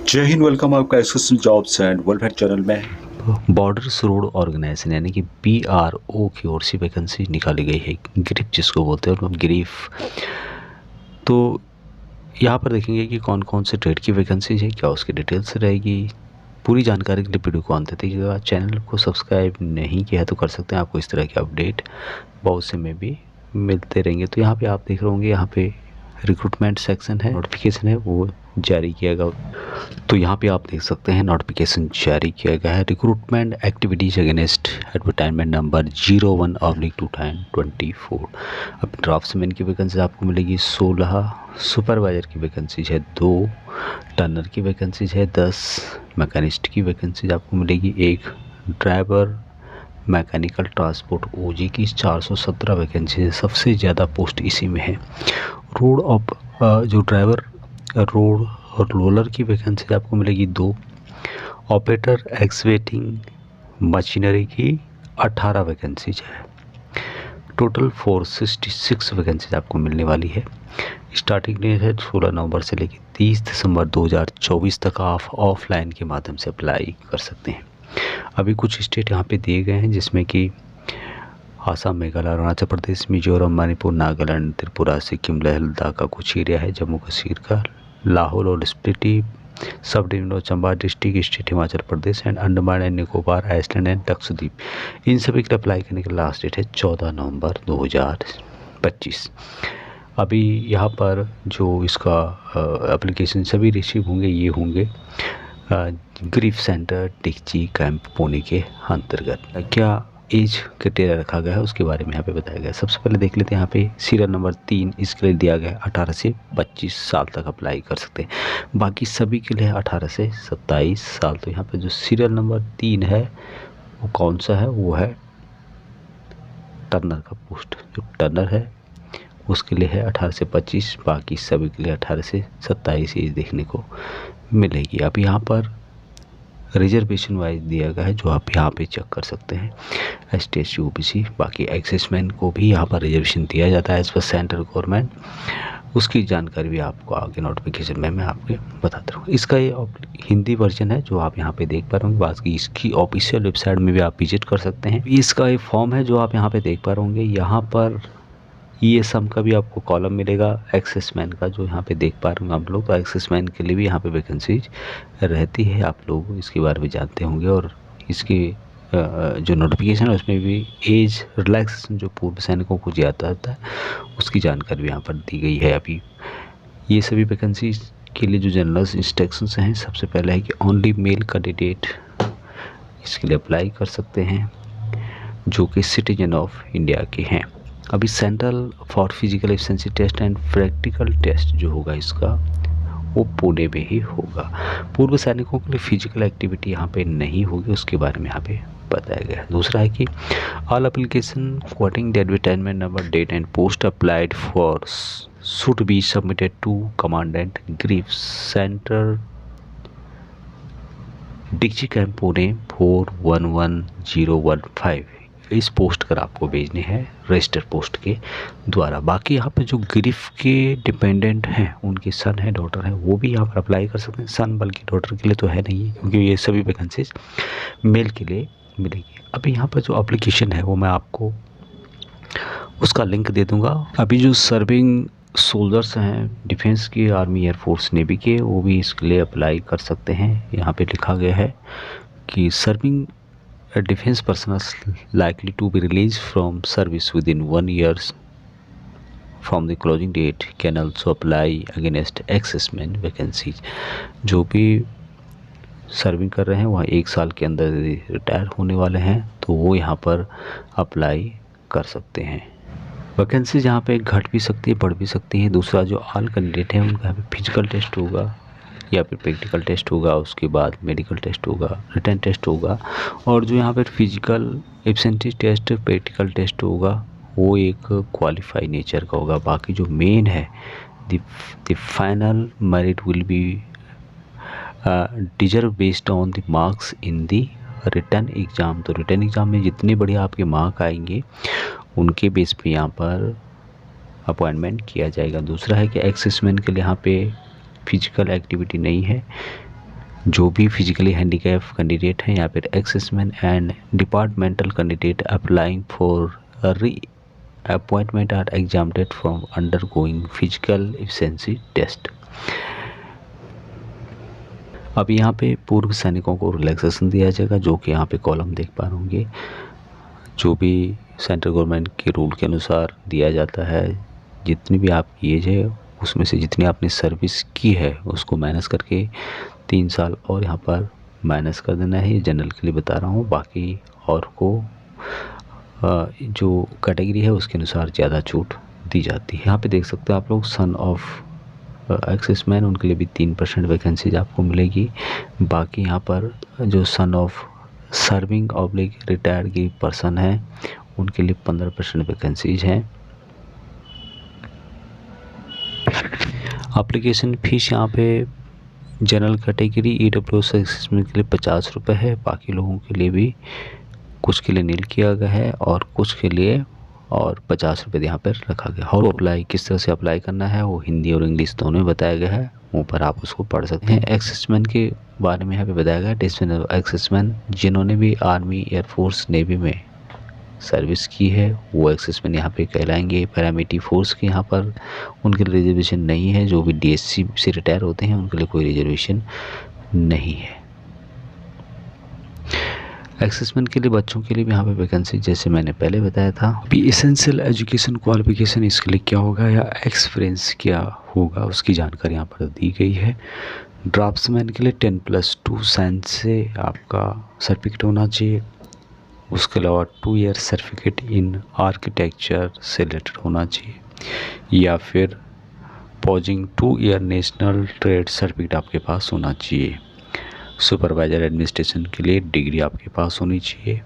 जय हिंद। वेलकम आपका SSC jobs and welfare channel में। बॉर्डर्स रोड ऑर्गेनाइजेशन यानी कि BRO की ओर से वैकेंसी निकाली गई है, ग्रीफ जिसको बोलते हैं मतलब ग्रीफ। तो यहाँ पर देखेंगे कि कौन कौन से ट्रेड की वैकेंसीज है, क्या उसकी डिटेल्स रहेगी। पूरी जानकारी के लिए वीडियो को अंत तक देखिएगा। चैनल को सब्सक्राइब नहीं किया है तो कर सकते हैं, आपको इस तरह के अपडेट बहुत से में भी मिलते रहेंगे। तो यहाँ पे आप देख रहे होंगे, यहाँ पे रिक्रूटमेंट सेक्शन है, नोटिफिकेशन है वो जारी किया गया। तो यहाँ पे आप देख सकते हैं नोटिफिकेशन जारी किया गया है। Recruitment activities against advertisement number 01/2024। अब ड्राफ्ट्समैन की वैकेंसी आपको मिलेगी 16, सुपरवाइजर की वैकेंसीज है 2, टर्नर की वैकेंसीज है 10, मैकेनिस्ट की वैकेंसीज आपको मिलेगी 1, ड्राइवर मैकेनिकल ट्रांसपोर्ट OG की 417 वैकेंसी है। सबसे ज़्यादा पोस्ट इसी में है। रोड ऑप जो ड्राइवर रोड और रोलर की वैकेंसी आपको मिलेगी 2, ऑपरेटर एक्सवेटिंग मशीनरी की 18 वैकेंसीज है। टोटल 466 वैकेंसीज आपको मिलने वाली है। स्टार्टिंग डेट है 16 नवंबर से लेकर 30 दिसंबर 2024 तक आप ऑफलाइन के माध्यम से अप्लाई कर सकते हैं। अभी कुछ स्टेट यहाँ पे दिए गए हैं जिसमें कि आसाम, मेघालय, अरुणाचल प्रदेश, मिजोरम, मणिपुर, नागालैंड, त्रिपुरा, सिक्किम, लेह लद्दाख का कुछ एरिया है, जम्मू कश्मीर का, लाहौल और स्पीति सब डिवीजन और Chamba district, state Himachal Pradesh and Andaman and Nicobar, island and Lakshadweep. इन सभी के लिए अप्लाई करने की लास्ट डेट है 14 नवंबर 2025। अभी यहाँ पर जो इसका एप्लीकेशन सभी रिसीव होंगे ये होंगे ग्रीफ सेंटर टिकची कैंप पुणे के अंतर्गत। क्या एज क्राइटेरिया रखा गया है उसके बारे में यहाँ पे बताया गया है। सबसे पहले देख लेते हैं यहाँ पे सीरियल नंबर 3 इसके लिए दिया गया है 18 से 25 साल तक अप्लाई कर सकते हैं। बाकी सभी के लिए 18 से 27 साल। तो यहाँ पे जो सीरियल नंबर 3 है वो कौन सा है, वो है टर्नर का पोस्ट। जो टर्नर है उसके लिए है 18 से 25, बाकी सभी के लिए 18 से 27 एज देखने को मिलेगी। अब यहाँ पर रिजर्वेशन वाइज दिया गया है जो आप यहाँ पे चेक कर सकते हैं। ST SC OBC बाकी एक्सेसमैन को भी यहाँ पर रिजर्वेशन दिया जाता है एज पर सेंट्रल गवर्नमेंट। उसकी जानकारी भी आपको आगे नोटिफिकेशन में मैं आपको बताता रहूँ। इसका ये हिंदी वर्जन है जो आप यहाँ पे देख पा रहे होंगे। बाकी इसकी ऑफिशियल वेबसाइट में भी आप विजिट कर सकते हैं। इसका ये फॉर्म है जो आप यहाँ पे देख पा रहे होंगे। यहाँ पर ये सम का भी आपको कॉलम मिलेगा एक्सेसमैन का, जो यहाँ पे देख पा रहे हैं आप लोग। तो एक्सेसमैन के लिए भी यहाँ पे वैकेंसीज रहती है, आप लोग इसके बारे में जानते होंगे। और इसकी जो नोटिफिकेशन है उसमें भी एज रिलैक्सेशन जो पूर्व सैनिकों को जाता है उसकी जानकारी भी यहाँ पर दी गई है। अभी ये सभी वैकेंसीज के लिए जो जनरल इंस्ट्रक्शंस हैं, सबसे पहले है कि ओनली मेल कैंडिडेट इसके लिए अप्लाई कर सकते हैं जो कि सिटीजन ऑफ इंडिया के हैं। अभी central for physical efficiency test and practical test जो होगा इसका वो पुणे में ही होगा। पूर्व सैनिकों के लिए फिजिकल एक्टिविटी यहाँ पे नहीं होगी, उसके बारे में यहाँ पे बताया गया है। दूसरा है कि all application quoting the advertisement number, date and post applied for should be submitted to commandant grief center डिक्ची कैंप पुणे 411015। इस पोस्ट कर आपको भेजने हैं रजिस्टर पोस्ट के द्वारा। बाकी यहाँ पे जो ग्रीफ के डिपेंडेंट हैं उनके सन है डॉटर है वो भी यहाँ पर अप्लाई कर सकते हैं। सन बल्कि डॉटर के लिए तो है नहीं, क्योंकि ये सभी वैकेंसीज मेल के लिए मिलेगी। अभी यहाँ पर जो एप्लीकेशन है वो मैं आपको उसका लिंक दे दूँगा। अभी जो सर्विंग सोल्जर्स हैं डिफेंस की, आर्मी, एयरफोर्स, नेवी के, वो भी इसके लिए अप्लाई कर सकते हैं। यहाँ पे लिखा गया है कि serving defence personnels likely to be release from service within 1 year from the closing date can also apply against exserviceman vacancies. जो भी सर्विंग कर रहे हैं वहाँ 1 साल के अंदर रिटायर होने वाले हैं तो वो यहाँ पर अप्लाई कर सकते हैं। वैकेंसीज यहाँ पे घट भी सकती है, बढ़ भी सकती है। दूसरा जो ऑल कैंडिडेट है उनका यहाँ पे फिजिकल टेस्ट होगा या फिर प्रैक्टिकल टेस्ट होगा, उसके बाद मेडिकल टेस्ट होगा, रिटन टेस्ट होगा। और जो यहाँ पर physical efficiency test, practical test होगा वो एक क्वालिफाई नेचर का होगा। बाकी जो मेन है the final merit will be deserve based on the marks in the written exam. तो रिटन एग्ज़ाम में जितने बढ़िया आपके मार्क आएंगे उनके बेस पे यहाँ पर अपॉइंटमेंट किया जाएगा। दूसरा है कि एक्सेसमैन के लिए यहाँ पे फिजिकल एक्टिविटी नहीं है, जो भी फिजिकली हैंडीकैप कैंडिडेट हैं या फिर exserviceman and departmental candidate applying for reappointment are exempted from undergoing physical efficiency test. अब यहाँ पे पूर्व सैनिकों को रिलैक्सेशन दिया जाएगा, जो कि यहाँ पे कॉलम देख पा रहे होंगे, जो भी सेंट्रल गवर्नमेंट के रूल के अनुसार दिया जाता है। जितनी भी आपकी एज है उसमें से जितनी आपने सर्विस की है उसको माइनस करके 3 साल और यहाँ पर माइनस कर देना है। ये जनरल के लिए बता रहा हूँ, बाकी और को जो कैटेगरी है उसके अनुसार ज़्यादा छूट दी जाती है। यहाँ पे देख सकते हो आप लोग, सन ऑफ एक्सेसमैन उनके लिए भी 3% वैकेंसीज आपको मिलेगी। बाकी यहाँ पर जो सन ऑफ सर्विंग ऑब्लिक रिटायर्ड की पर्सन है उनके लिए 15% वैकेंसीज हैं। एप्लीकेशन फ़ीस यहाँ पे जनरल कैटेगरी EWS एक्सेसमैन के लिए 50 रुपये है। बाकी लोगों के लिए भी कुछ के लिए नील किया गया है और कुछ के लिए और 50 रुपये यहाँ पर रखा गया। और अप्लाई किस तरह से अप्लाई करना है वो हिंदी और इंग्लिश दोनों में बताया गया है, ऊपर आप उसको पढ़ सकते हैं। एक्सेसमैन के बारे में यहाँ पे बताया गया है, डिस्ट्रिक्ट एक्सेसमैन जिन्होंने भी आर्मी, एयरफोर्स, नेवी में सर्विस की है वो एक्सेसमैन यहाँ पे कहलाएंगे। पैरामिलिट्री फोर्स के यहाँ पर उनके लिए रिजर्वेशन नहीं है। जो भी DSC से रिटायर होते हैं उनके लिए कोई रिजर्वेशन नहीं है। एक्सेसमैन के लिए बच्चों के लिए भी यहाँ पे वैकेंसी जैसे मैंने पहले बताया था। अभी एसेंशियल एजुकेशन क्वालिफिकेशन इसके लिए क्या होगा या एक्सपीरियंस क्या होगा उसकी जानकारी यहाँ पर दी गई है। ड्राफ्ट्समैन के लिए 10+2 साइंस से आपका सर्टिफिकेट होना चाहिए। उसके अलावा 2 ईयर सर्टिफिकेट इन आर्किटेक्चर से रिलेटेड होना चाहिए या फिर pausing 2 year national trade certificate आपके पास होना चाहिए। सुपरवाइजर एडमिनिस्ट्रेशन के लिए डिग्री आपके पास होनी चाहिए।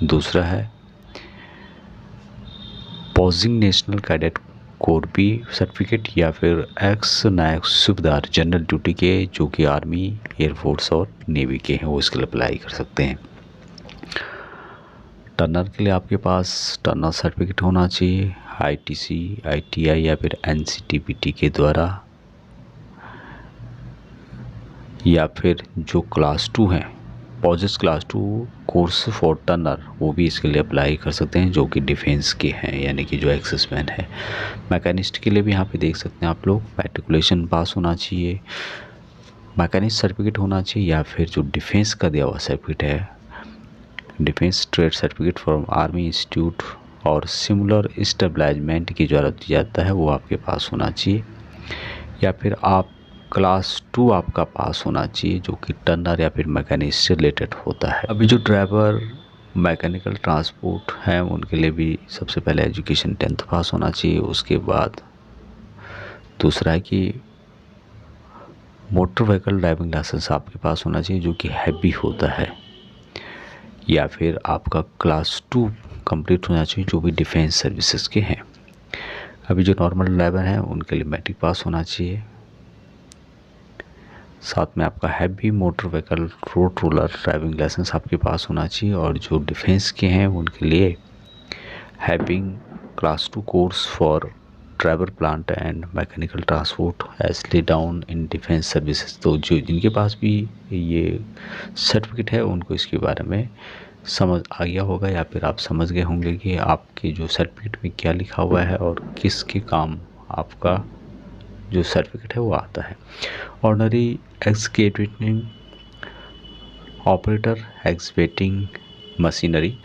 दूसरा है पॉजिंग नेशनल कैडेट कोर भी सर्टिफिकेट या फिर एक्स नायक सूबेदार जनरल ड्यूटी के जो कि आर्मी, एयरफोर्स और नेवी के हैं वो इसके लिए अप्लाई कर सकते हैं। टर्नर के लिए आपके पास टर्नर सर्टिफिकेट होना चाहिए ITC, ITI या फिर NCTPT के द्वारा, या फिर जो क्लास 2 हैं possess class 2 course for turner वो भी इसके लिए अप्लाई कर सकते हैं जो कि डिफेंस के हैं, यानी कि जो एक्सेसमैन है। मैकेनिस्ट के लिए भी यहाँ पे देख सकते हैं आप लोग, मैट्रिकुलेशन पास होना चाहिए, मैकेनिस्ट सर्टिफिकेट होना चाहिए या फिर जो डिफेंस का दिया हुआ सर्टिफिकेट है, defence trade certificate from army institute और सिमुलर स्टेबलाइजमेंट की जो दिया जाता है वो आपके पास होना चाहिए। या फिर आप क्लास 2 आपका पास होना चाहिए जो कि टर्नर या फिर मैकेनिस्ट से रिलेटेड होता है। अभी जो ड्राइवर मैकेनिकल ट्रांसपोर्ट हैं उनके लिए भी सबसे पहले एजुकेशन 10th पास होना चाहिए। उसके बाद दूसरा है कि मोटर व्हीकल ड्राइविंग लाइसेंस आपके पास होना चाहिए जो कि हैवी होता है, या फिर आपका क्लास 2 कंप्लीट होना चाहिए जो भी डिफेंस सर्विसेज के हैं। अभी जो नॉर्मल ड्राइवर हैं उनके लिए मैट्रिक पास होना चाहिए। साथ में आपका heavy motor vehicle road roller driving licence आपके पास होना चाहिए। और जो डिफेंस के हैं उनके लिए having class 2 course for driver plant and mechanical transport as lay down in defence services. तो जो जिनके पास भी ये सर्टिफिकेट है उनको इसके बारे में समझ आ गया होगा या फिर आप समझ गए होंगे कि आपके जो सर्टिफिकेट में क्या लिखा हुआ है और किसके काम आपका जो सर्टिफिकेट है वो आता है। Ordinary excavating operator, excavating machinery,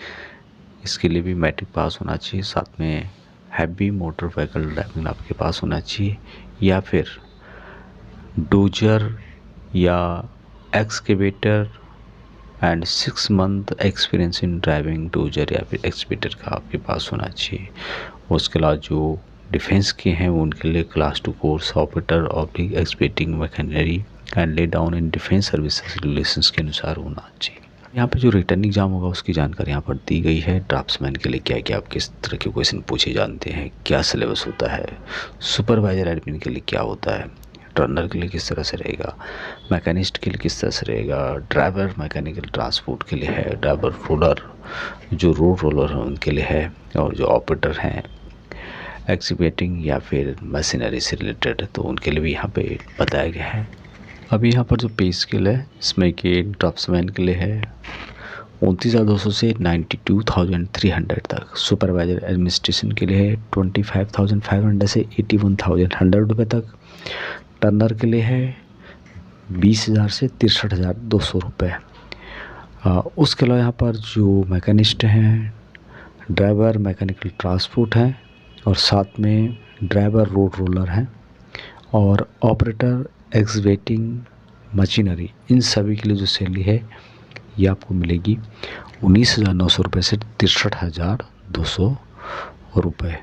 इसके लिए भी मैट्रिक पास होना चाहिए। साथ में हैवी मोटर व्हीकल ड्राइविंग आपके पास होना चाहिए, या फिर डोजर या excavator and 6 month experience in driving dozer या फिर एक्सकेवेटर का आपके पास होना चाहिए। उसके अलावा जो डिफेंस के हैं उनके लिए class 2 course operator oblique excavating machinery and ले down in defence services regulations के अनुसार होना चाहिए। यहाँ पे जो रिटर्न एग्जाम होगा उसकी जानकारी यहाँ पर दी गई है। ड्राफ्ट्समैन के लिए क्या क्या आप किस तरह के क्वेश्चन पूछे जानते हैं, क्या सिलेबस होता है, सुपरवाइजर एडमिन के लिए क्या होता है, टर्नर के लिए किस तरह से रहेगा, मैकेनिस्ट के लिए किस तरह से रहेगा, ड्राइवर मैकेनिकल ट्रांसपोर्ट के लिए है, ड्राइवर रोलर जो रोड रोलर है उनके लिए है, और जो ऑपरेटर हैं एक्सकेवेटिंग या फिर मशीनरी से रिलेटेड तो उनके लिए भी यहाँ पे बताया गया है। अभी यहाँ पर जो पे स्केल है इसमें कि ड्राफ्ट्समैन के लिए है 29,200 से 92,300 तक, सुपरवाइजर एडमिनिस्ट्रेशन के लिए है 25,500 से 81,100 रुपये तक, टर्नर के लिए है 20,000 से 63,200 रुपये। उसके अलावा यहाँ पर जो मैकेनिस्ट हैं, ड्राइवर मैकेनिकल ट्रांसपोर्ट हैं और साथ में ड्राइवर रोड रोलर हैं और ऑपरेटर एक्सवेटिंग मशीनरी, इन सभी के लिए जो सैलरी है ये आपको मिलेगी 19,900 रुपये से 63,200 रुपये।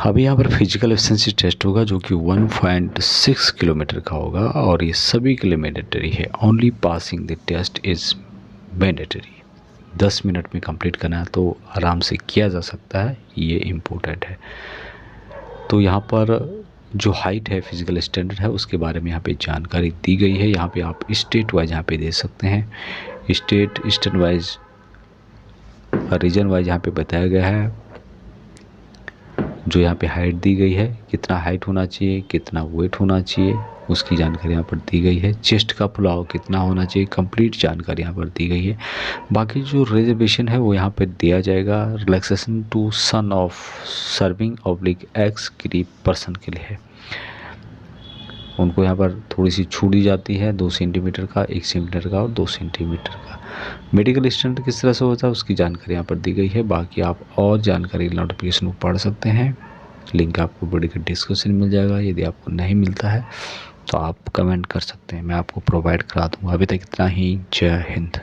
अभी यहाँ पर फिजिकल एफिशिएंसी टेस्ट होगा जो कि 1.6 किलोमीटर का होगा और ये सभी के लिए मैंडेटरी है। Only passing the test is mandatory. 10 minute में कंप्लीट करना है तो आराम से किया जा सकता है, ये इम्पोर्टेंट है। तो यहाँ पर जो हाइट है, फिजिकल स्टैंडर्ड है, उसके बारे में यहाँ पे जानकारी दी गई है। यहाँ पे आप स्टेट वाइज यहाँ पे दे सकते हैं, state, eastern wise, region wise यहाँ पे बताया गया है। जो यहाँ पे हाइट दी गई है, कितना हाइट होना चाहिए, कितना वेट होना चाहिए, उसकी जानकारी यहाँ पर दी गई है। चेस्ट का फुलाव कितना होना चाहिए, कंप्लीट जानकारी यहाँ पर दी गई है। बाकी जो रिजर्वेशन है वो यहाँ पर दिया जाएगा। Relaxation to son of serving oblique ex गरीब पर्सन के लिए है, उनको यहाँ पर थोड़ी सी छूट दी जाती है, 2 सेंटीमीटर का, 1 सेंटीमीटर का और 2 सेंटीमीटर का। मेडिकल स्टैंडर्ड किस तरह से होता है उसकी जानकारी यहाँ पर दी गई है। बाकी आप और जानकारी नोटिफिकेशन को पढ़ सकते हैं, लिंक आपको वीडियो के डिस्क्रिप्शन में मिल जाएगा। यदि आपको नहीं मिलता है तो आप कमेंट कर सकते हैं, मैं आपको प्रोवाइड करा दूँगा। अभी तक इतना ही। जय हिंद।